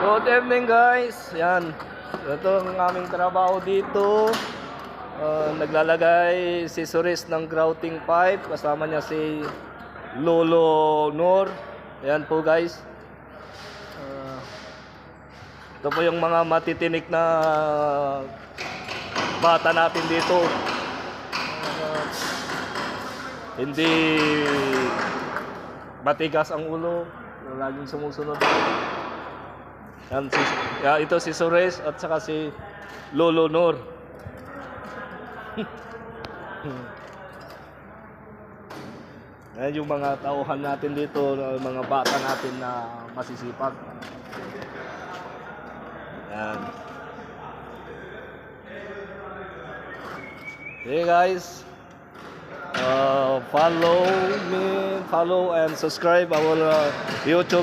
Good evening guys. Yan. Ito ang aming trabaho dito. Naglalagay si Suris ng grouting pipe. Kasama niya si Lolo Nor. Yan po guys. Ito po yung mga matitinik na bata natin dito. Hindi matigas ang ulo. Laging sumusunod. Yan, ito si Suris at saka si Lolo Nor. Yan yung mga tauhan natin dito, mga bata natin na masisipag. Yan. Hey guys, follow me, follow and subscribe our YouTube